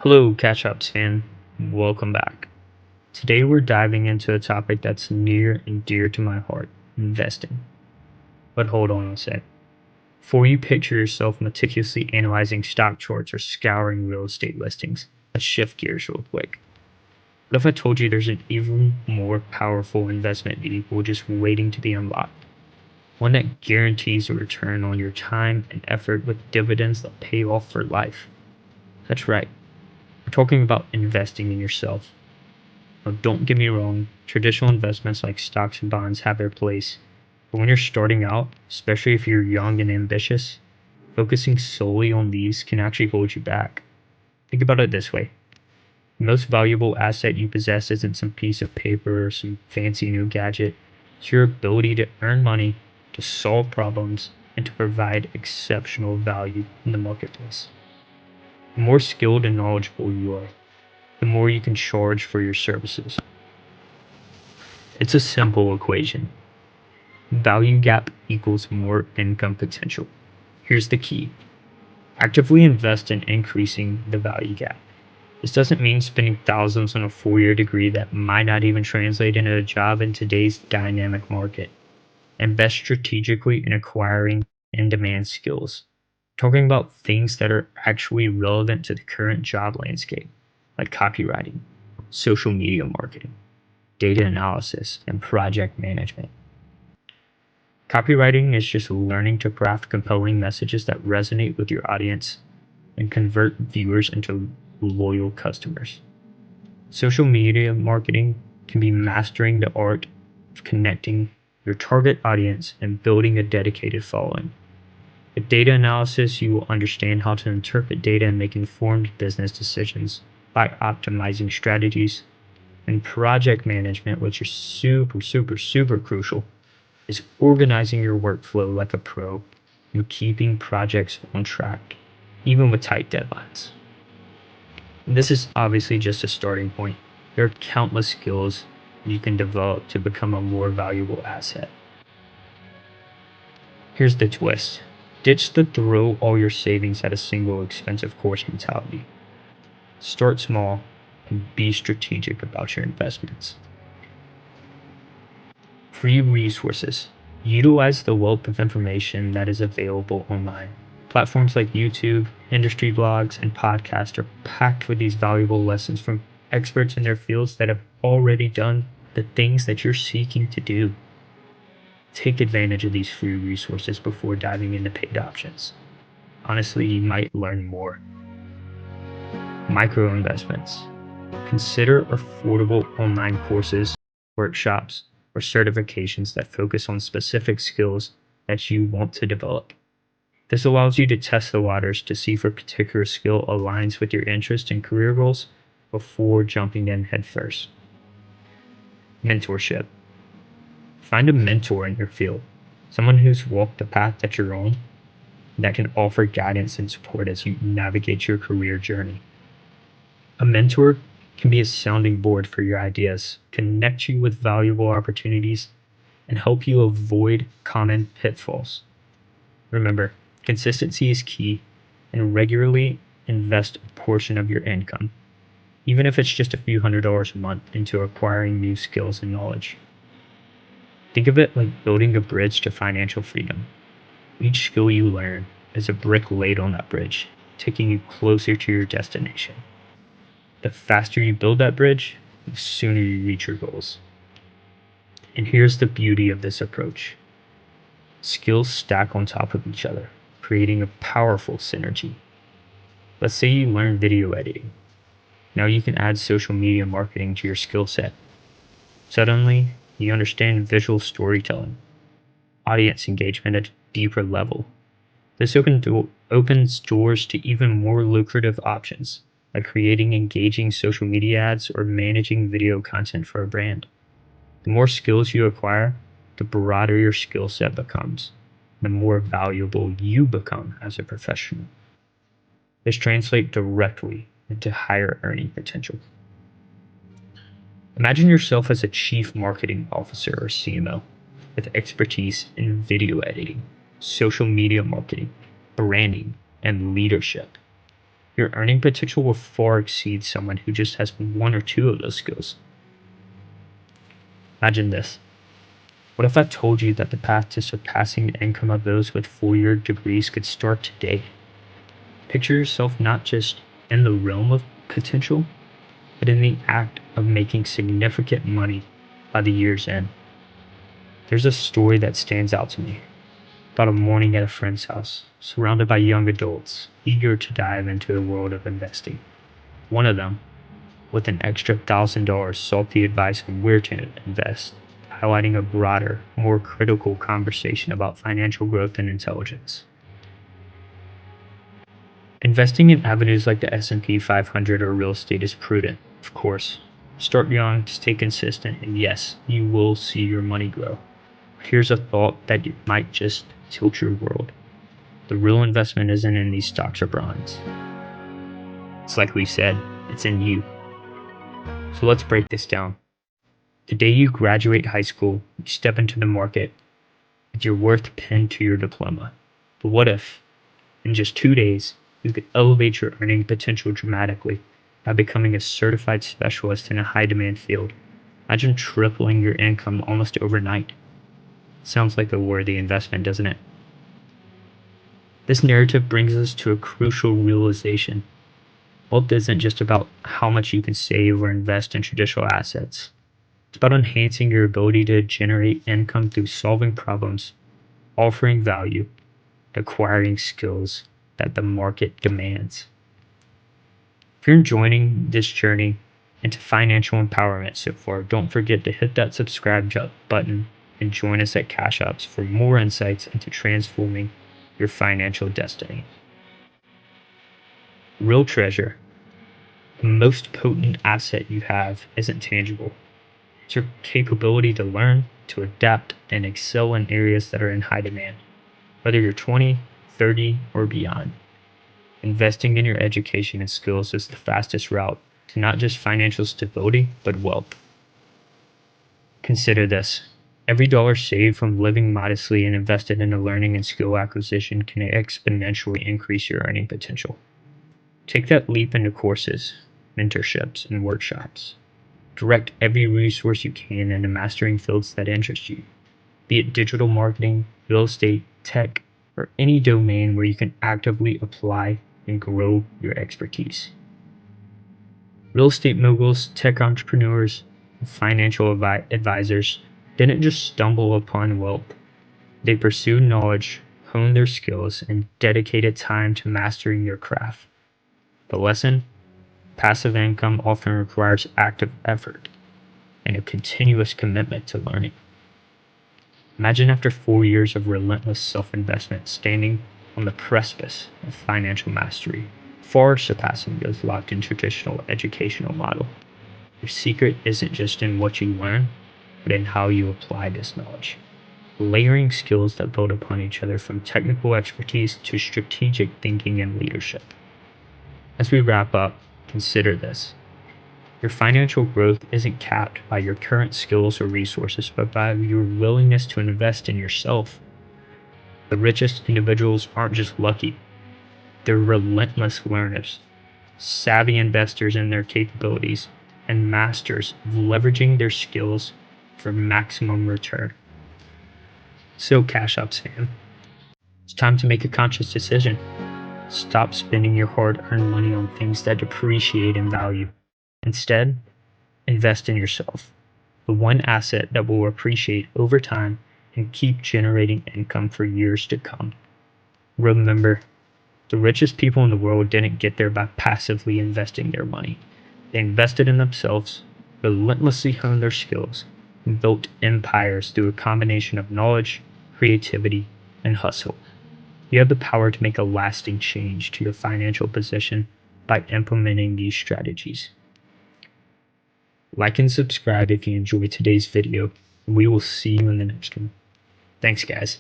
Hello, CashOps fan. Welcome back. Today we're diving into a topic that's near and dear to my heart, investing. But hold on a sec. Before you picture yourself meticulously analyzing stock charts or scouring real estate listings, let's shift gears real quick. What if I told you there's an even more powerful investment vehicle just waiting to be unlocked? One that guarantees a return on your time and effort with dividends that pay off for life. That's right. We're talking about investing in yourself. Now, don't get me wrong, traditional investments like stocks and bonds have their place. But when you're starting out, especially if you're young and ambitious, focusing solely on these can actually hold you back. Think about it this way. The most valuable asset you possess isn't some piece of paper or some fancy new gadget. It's your ability to earn money, to solve problems, and to provide exceptional value in the marketplace. The more skilled and knowledgeable you are, the more you can charge for your services. It's a simple equation. Value gap equals more income potential. Here's the key. Actively invest in increasing the value gap. This doesn't mean spending thousands on a 4-year degree that might not even translate into a job in today's dynamic market. Invest strategically in acquiring in-demand skills. Talking about things that are actually relevant to the current job landscape, like copywriting, social media marketing, data analysis, and project management. Copywriting is just learning to craft compelling messages that resonate with your audience and convert viewers into loyal customers. Social media marketing can be mastering the art of connecting your target audience and building a dedicated following. With data analysis, you will understand how to interpret data and make informed business decisions by optimizing strategies. And project management, which is super crucial, is organizing your workflow like a pro and keeping projects on track, even with tight deadlines. And this is obviously just a starting point. There are countless skills you can develop to become a more valuable asset. Here's the twist. Ditch the throw all your savings at a single expensive course mentality. Start small and be strategic about your investments. Free resources. Utilize the wealth of information that is available online. Platforms like YouTube, industry blogs, and podcasts are packed with these valuable lessons from experts in their fields that have already done the things that you're seeking to do. Take advantage of these free resources before diving into paid options. Honestly, you might learn more. Micro investments. Consider affordable online courses, workshops, or certifications that focus on specific skills that you want to develop. This allows you to test the waters to see if a particular skill aligns with your interest and career goals before jumping in headfirst. Mentorship. Find a mentor in your field, someone who's walked the path that you're on, that can offer guidance and support as you navigate your career journey. A mentor can be a sounding board for your ideas, connect you with valuable opportunities, and help you avoid common pitfalls. Remember, consistency is key, and regularly invest a portion of your income, even if it's just a few $100s a month, into acquiring new skills and knowledge. Think of it like building a bridge to financial freedom. Each skill you learn is a brick laid on that bridge, taking you closer to your destination. The faster you build that bridge, the sooner you reach your goals. And here's the beauty of this approach. Skills stack on top of each other, creating a powerful synergy. Let's say you learn video editing. Now you can add social media marketing to your skill set. Suddenly, you understand visual storytelling, audience engagement at a deeper level. This opens doors to even more lucrative options, like creating engaging social media ads or managing video content for a brand. The more skills you acquire, the broader your skill set becomes, the more valuable you become as a professional. This translates directly into higher earning potential. Imagine yourself as a chief marketing officer or CMO with expertise in video editing, social media marketing, branding, and leadership. Your earning potential will far exceed someone who just has one or two of those skills. Imagine this. What if I told you that the path to surpassing the income of those with 4-year degrees could start today? Picture yourself not just in the realm of potential, but in the act of making significant money by the year's end. There's a story that stands out to me about a morning at a friend's house, surrounded by young adults eager to dive into the world of investing. One of them, with an extra $1,000, sought the advice on where to invest, highlighting a broader, more critical conversation about financial growth and intelligence. Investing in avenues like the S&P 500 or real estate is prudent, of course. Start young, stay consistent, and yes, you will see your money grow. Here's a thought that might just tilt your world. The real investment isn't in these stocks or bonds. It's like we said, it's in you. So let's break this down. The day you graduate high school, you step into the market with your worth pinned to your diploma. But what if, in just 2 days, you could elevate your earning potential dramatically by becoming a certified specialist in a high-demand field? Imagine tripling your income almost overnight. Sounds like a worthy investment, doesn't it? This narrative brings us to a crucial realization. Wealth isn't just about how much you can save or invest in traditional assets. It's about enhancing your ability to generate income through solving problems, offering value, acquiring skills that the market demands. If you're enjoying this journey into financial empowerment so far, don't forget to hit that subscribe button and join us at CashOps for more insights into transforming your financial destiny. Real treasure, the most potent asset you have, isn't tangible. It's your capability to learn, to adapt, and excel in areas that are in high demand. Whether you're 20, 30, or beyond, investing in your education and skills is the fastest route to not just financial stability, but wealth. Consider this. Every dollar saved from living modestly and invested into learning and skill acquisition can exponentially increase your earning potential. Take that leap into courses, mentorships, and workshops. Direct every resource you can into mastering fields that interest you, be it digital marketing, real estate, tech, or any domain where you can actively apply and grow your expertise. Real estate moguls, tech entrepreneurs, and financial advisors didn't just stumble upon wealth. They pursued knowledge, honed their skills, and dedicated time to mastering their craft. The lesson? Passive income often requires active effort and a continuous commitment to learning. Imagine after 4 years of relentless self-investment standing on the precipice of financial mastery, far surpassing those locked in traditional educational model. Your secret isn't just in what you learn, but in how you apply this knowledge. Layering skills that build upon each other, from technical expertise to strategic thinking and leadership. As we wrap up, consider this. Your financial growth isn't capped by your current skills or resources, but by your willingness to invest in yourself. The richest individuals aren't just lucky. They're relentless learners, savvy investors in their capabilities, and masters of leveraging their skills for maximum return. So, CashOps fam, it's time to make a conscious decision. Stop spending your hard-earned money on things that depreciate in value. Instead, invest in yourself, the one asset that will appreciate over time and keep generating income for years to come. Remember, the richest people in the world didn't get there by passively investing their money. They invested in themselves, relentlessly honed their skills, and built empires through a combination of knowledge, creativity, and hustle. You have the power to make a lasting change to your financial position by implementing these strategies. Like and subscribe if you enjoyed today's video, and we will see you in the next one. Thanks, guys.